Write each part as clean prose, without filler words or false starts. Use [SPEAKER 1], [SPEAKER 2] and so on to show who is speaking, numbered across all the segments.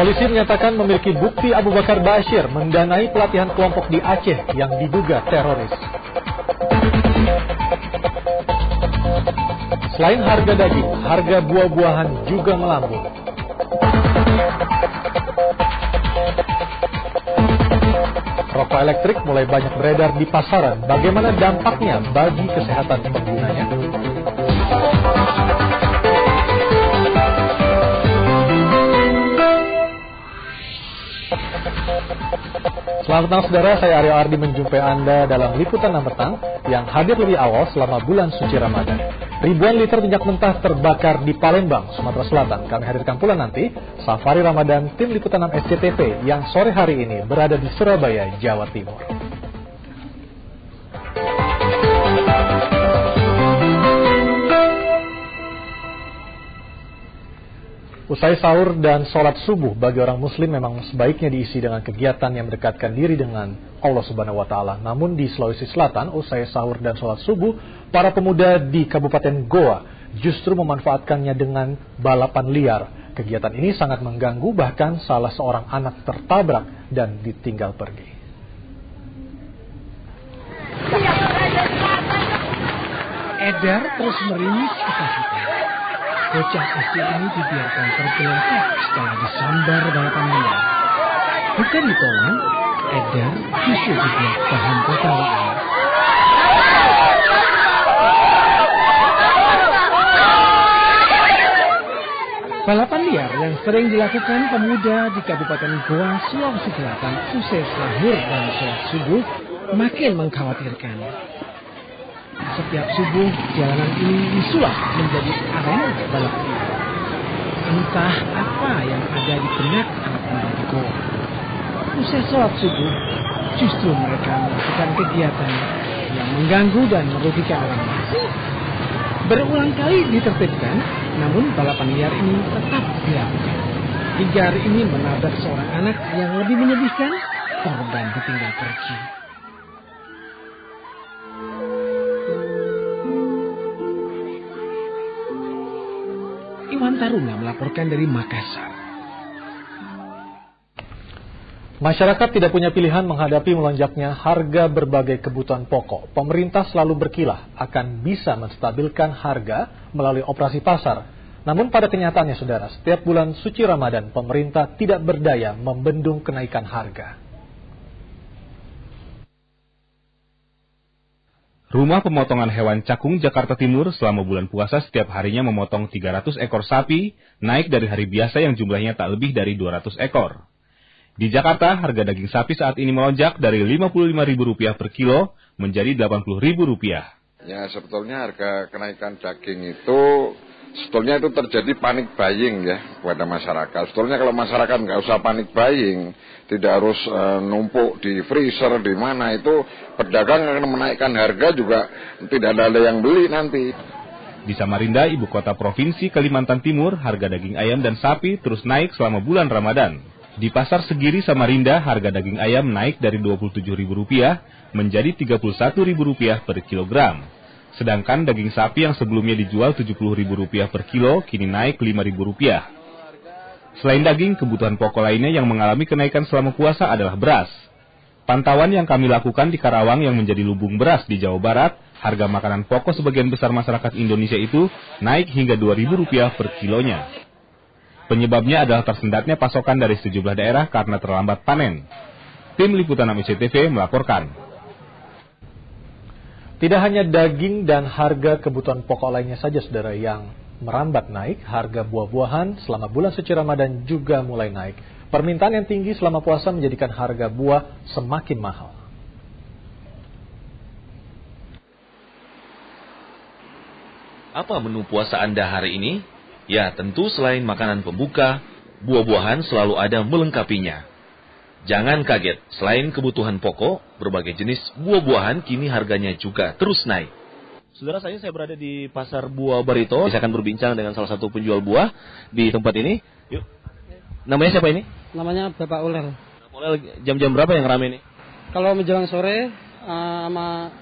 [SPEAKER 1] Polisi menyatakan memiliki bukti Abu Bakar Bashir mendanai pelatihan kelompok di Aceh yang diduga teroris. Selain harga daging, harga buah-buahan juga melambung. Rokok elektrik mulai banyak beredar di pasaran. Bagaimana dampaknya bagi kesehatan penggunanya? Selamat petang saudara, saya Aryo Ardi menjumpai Anda dalam liputan 6 petang yang hadir lebih awal selama bulan suci Ramadan. Ribuan liter minyak mentah terbakar di Palembang, Sumatera Selatan. Kami hadirkan pula nanti Safari Ramadan tim liputan 6 SCTV yang sore hari ini berada di Surabaya, Jawa Timur. Usai sahur dan sholat subuh bagi orang muslim memang sebaiknya diisi dengan kegiatan yang mendekatkan diri dengan Allah Subhanahu wa Ta'ala. Namun di Sulawesi Selatan, usai sahur dan sholat subuh, para pemuda di Kabupaten Goa justru memanfaatkannya dengan balapan liar. Kegiatan ini sangat mengganggu, bahkan salah seorang anak tertabrak dan ditinggal pergi.
[SPEAKER 2] Edar terus merimis ketakutan. Bocah SD ini dibiarkan tergeletak setelah disambar balapan liar. Bukan ditolong, Edar justru dibuat bahan tertawaan. Balapan liar yang sering dilakukan pemuda di Kabupaten Goa, Sulawesi Selatan usai sahur dan sholat subuh makin mengkhawatirkan. Setiap subuh, jalanan ini disulap menjadi arena balap liar. Entah apa yang ada di benak anak muda di Goa. Usai sholat subuh, justru mereka melakukan kegiatan yang mengganggu dan merugikan orang lain. Berulang kali ditertibkan, namun balapan liar ini tetap dilakukan. Hingga hari ini menabrak seorang anak yang lebih menyedihkan, korban ditinggal pergi. Iwan Taruna melaporkan dari Makassar.
[SPEAKER 1] Masyarakat tidak punya pilihan menghadapi melonjaknya harga berbagai kebutuhan pokok. Pemerintah selalu berkilah akan bisa menstabilkan harga melalui operasi pasar. Namun pada kenyataannya saudara, setiap bulan suci Ramadan pemerintah tidak berdaya membendung kenaikan harga.
[SPEAKER 3] Rumah pemotongan hewan Cakung, Jakarta Timur selama bulan puasa setiap harinya memotong 300 ekor sapi, naik dari hari biasa yang jumlahnya tak lebih dari 200 ekor. Di Jakarta, harga daging sapi saat ini melonjak dari Rp55.000 per kilo menjadi Rp80.000.
[SPEAKER 4] Ya, sebetulnya harga kenaikan daging itu sebetulnya itu terjadi panic buying ya kepada masyarakat. Sebetulnya kalau masyarakat nggak usah panic buying, tidak harus numpuk di freezer di mana, itu pedagang akan menaikkan harga juga tidak ada yang beli nanti.
[SPEAKER 3] Di Samarinda, ibu kota provinsi Kalimantan Timur, harga daging ayam dan sapi terus naik selama bulan Ramadan. Di Pasar Segiri Samarinda, harga daging ayam naik dari Rp27.000 menjadi Rp31.000 per kilogram. Sedangkan daging sapi yang sebelumnya dijual Rp70.000 per kilo, kini naik Rp5.000. Selain daging, kebutuhan pokok lainnya yang mengalami kenaikan selama puasa adalah beras. Pantauan yang kami lakukan di Karawang yang menjadi lumbung beras di Jawa Barat, harga makanan pokok sebagian besar masyarakat Indonesia itu naik hingga Rp2.000 per kilonya. Penyebabnya adalah tersendatnya pasokan dari sejumlah daerah karena terlambat panen. Tim Liputan 6 SCTV melaporkan.
[SPEAKER 1] Tidak hanya daging dan harga kebutuhan pokok lainnya saja saudara yang merambat naik, harga buah-buahan selama bulan suci Ramadan juga mulai naik. Permintaan yang tinggi selama puasa menjadikan harga buah semakin mahal.
[SPEAKER 5] Apa menu puasa Anda hari ini? Ya, tentu selain makanan pembuka, buah-buahan selalu ada melengkapinya. Jangan kaget, selain kebutuhan pokok, berbagai jenis buah-buahan kini harganya juga terus naik. Saudara, saya berada di Pasar Buah Barito. Saya akan berbincang dengan salah satu penjual buah di tempat ini. Yuk. Namanya siapa ini?
[SPEAKER 6] Namanya Bapak Ulel.
[SPEAKER 5] Bapak Ulel, jam-jam berapa yang ramai ini?
[SPEAKER 6] Kalau menjelang sore sama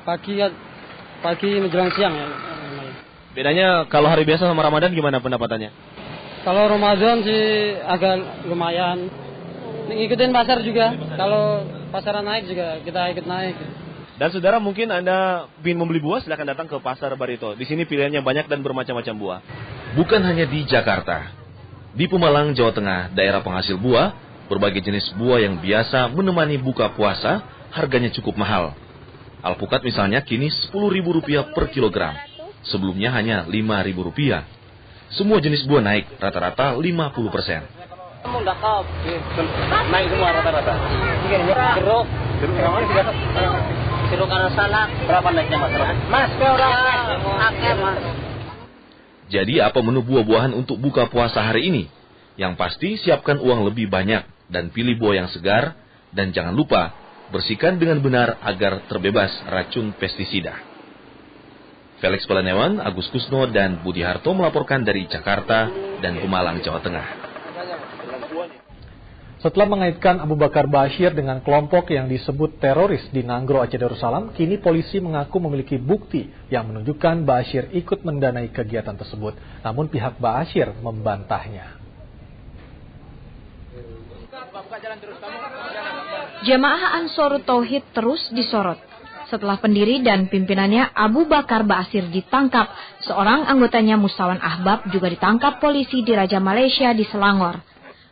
[SPEAKER 6] pagi menjelang siang ya.
[SPEAKER 5] Bedanya kalau hari biasa sama Ramadan gimana pendapatannya?
[SPEAKER 6] Kalau Ramadan sih agak lumayan. Ngikutin pasar juga. Kalau pasaran naik juga kita ikut naik.
[SPEAKER 7] Dan saudara, mungkin Anda ingin membeli buah, silakan datang ke Pasar Barito. Di sini pilihannya banyak dan bermacam-macam buah.
[SPEAKER 5] Bukan hanya di Jakarta. Di Pemalang, Jawa Tengah, daerah penghasil buah, berbagai jenis buah yang biasa menemani buka puasa, harganya cukup mahal. Alpukat misalnya kini Rp10.000 per kilogram. Sebelumnya hanya Rp5.000. Semua jenis buah naik, rata-rata 50%.
[SPEAKER 8] Naik semua rata-rata. Jeruk karena salak. Berapa naiknya Mas? Mas.
[SPEAKER 5] Jadi apa menu buah-buahan untuk buka puasa hari ini? Yang pasti siapkan uang lebih banyak dan pilih buah yang segar. Dan jangan lupa bersihkan dengan benar agar terbebas racun pestisida. Felix Pelenewan, Agus Kusno, dan Budi Harto melaporkan dari Jakarta dan Pemalang, Jawa Tengah.
[SPEAKER 1] Setelah mengaitkan Abu Bakar Ba'asyir dengan kelompok yang disebut teroris di Nanggro, Aceh Darussalam, kini polisi mengaku memiliki bukti yang menunjukkan Ba'asyir ikut mendanai kegiatan tersebut. Namun pihak Ba'asyir membantahnya.
[SPEAKER 9] Jamaah Ansarut Tauhid terus disorot. Setelah pendiri dan pimpinannya Abu Bakar Ba'asyir ditangkap, seorang anggotanya Mustawan Ahbab juga ditangkap polisi di Raja Malaysia di Selangor.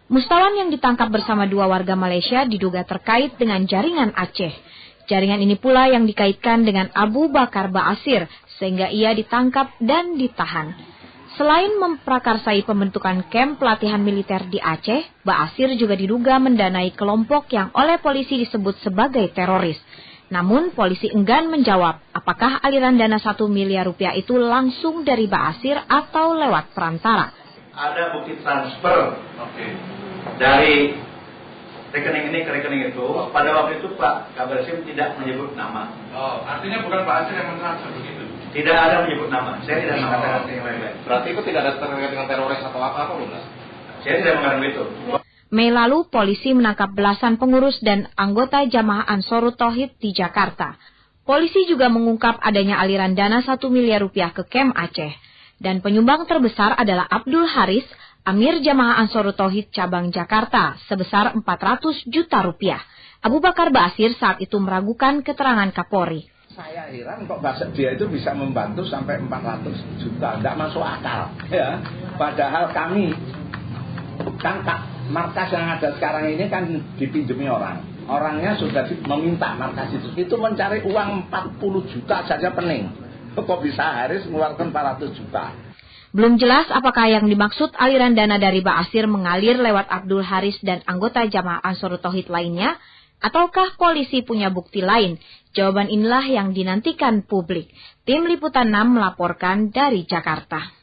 [SPEAKER 9] Mustawan yang ditangkap bersama 2 warga Malaysia diduga terkait dengan jaringan Aceh. Jaringan ini pula yang dikaitkan dengan Abu Bakar Ba'asyir sehingga ia ditangkap dan ditahan. Selain memprakarsai pembentukan kamp pelatihan militer di Aceh, Ba'asyir juga diduga mendanai kelompok yang oleh polisi disebut sebagai teroris. Namun polisi enggan menjawab apakah aliran dana 1 miliar rupiah itu langsung dari Ba'asyir atau lewat perantara.
[SPEAKER 10] Ada bukti transfer dari rekening ini ke rekening itu. Pada waktu itu Pak Kabar Eskrim tidak menyebut nama.
[SPEAKER 11] Oh, artinya bukan Pak Ba'asyir yang mentransfer begitu?
[SPEAKER 10] Tidak ada menyebut nama. Saya tidak mengatakan yang lain-lain.
[SPEAKER 11] Berarti itu tidak ada terkait dengan teroris atau apa-apa, bukan?
[SPEAKER 10] Saya tidak mengatakan itu.
[SPEAKER 9] Mei lalu, polisi menangkap belasan pengurus dan anggota Jamaah Ansarut Tauhid di Jakarta. Polisi juga mengungkap adanya aliran dana 1 miliar rupiah ke Kem Aceh. Dan penyumbang terbesar adalah Abdul Haris, Amir Jamaah Ansarut Tauhid cabang Jakarta, sebesar 400 juta rupiah. Abu Bakar Ba'asyir saat itu meragukan keterangan Kapolri.
[SPEAKER 12] Saya heran kok dia itu bisa membantu sampai 400 juta, tidak masuk akal. Ya. Padahal kami, kan markas yang ada sekarang ini kan dipinjami orang. Orangnya sudah meminta markas itu mencari uang 40 juta saja pening. Kok bisa Haris mengeluarkan 400 juta?
[SPEAKER 9] Belum jelas apakah yang dimaksud aliran dana dari Ba'asyir mengalir lewat Abdul Haris dan anggota Jamaah Ansarut Tauhid lainnya, ataukah polisi punya bukti lain? Jawaban inilah yang dinantikan publik. Tim Liputan 6 melaporkan dari Jakarta.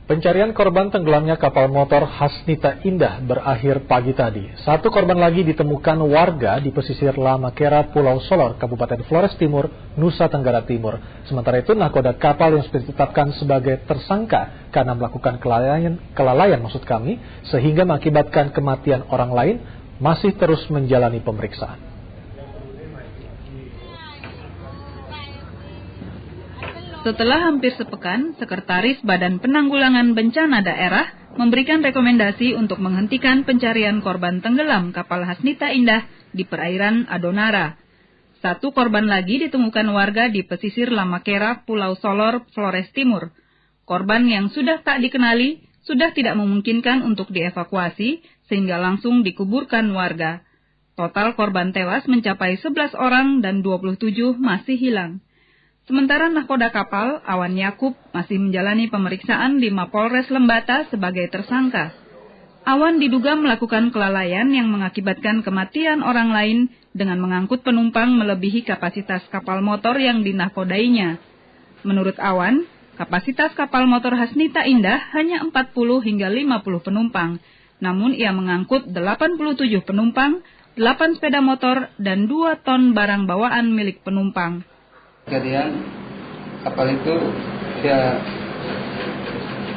[SPEAKER 1] Pencarian korban tenggelamnya kapal motor Hasnita Indah berakhir pagi tadi. 1 korban lagi ditemukan warga di pesisir Lamakera, Pulau Solor, Kabupaten Flores Timur, Nusa Tenggara Timur. Sementara itu, nahkoda kapal yang sudah ditetapkan sebagai tersangka karena melakukan kelalaian sehingga mengakibatkan kematian orang lain, masih terus menjalani pemeriksaan.
[SPEAKER 13] Setelah hampir sepekan, Sekretaris Badan Penanggulangan Bencana Daerah memberikan rekomendasi untuk menghentikan pencarian korban tenggelam kapal Hasnita Indah di perairan Adonara. 1 korban lagi ditemukan warga di pesisir Lamakera, Pulau Solor, Flores Timur. Korban yang sudah tak dikenali sudah tidak memungkinkan untuk dievakuasi sehingga langsung dikuburkan warga. Total korban tewas mencapai 11 orang dan 27 masih hilang. Sementara nahkoda kapal, Awan Yakub, masih menjalani pemeriksaan di Mapolres Lembata sebagai tersangka. Awan diduga melakukan kelalaian yang mengakibatkan kematian orang lain dengan mengangkut penumpang melebihi kapasitas kapal motor yang dinahkodainya. Menurut Awan, kapasitas kapal motor Hasnita Indah hanya 40 hingga 50 penumpang, namun ia mengangkut 87 penumpang, 8 sepeda motor, dan 2 ton barang bawaan milik penumpang.
[SPEAKER 6] Kejadian kapal itu dia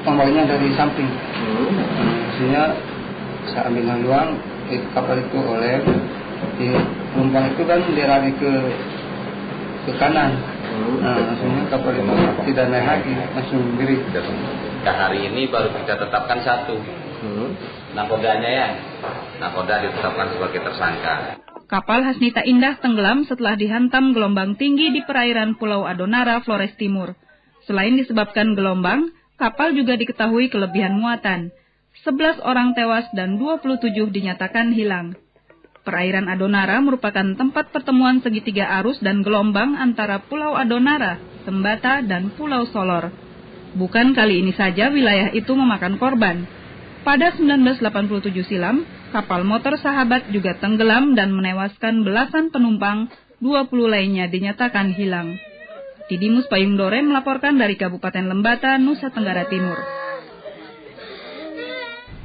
[SPEAKER 6] pembawanya dari samping, maksudnya saya ambil haluan, kapal itu oleh di penumpang itu kan dilari ke kanan, maksudnya kapal itu tidak naik lagi, langsung diri.
[SPEAKER 14] hari ini baru kita tetapkan 1. Nakodanya ya, nakoda ditetapkan sebagai tersangka.
[SPEAKER 13] Kapal Hasnita Indah tenggelam setelah dihantam gelombang tinggi di perairan Pulau Adonara, Flores Timur. Selain disebabkan gelombang, kapal juga diketahui kelebihan muatan. 11 orang tewas dan 27 dinyatakan hilang. Perairan Adonara merupakan tempat pertemuan segitiga arus dan gelombang antara Pulau Adonara, Sembata, dan Pulau Solor. Bukan kali ini saja wilayah itu memakan korban. Pada 1987 silam, kapal motor Sahabat juga tenggelam dan menewaskan belasan penumpang, 20 lainnya dinyatakan hilang. Didimus Payung Dore melaporkan dari Kabupaten Lembata, Nusa Tenggara Timur.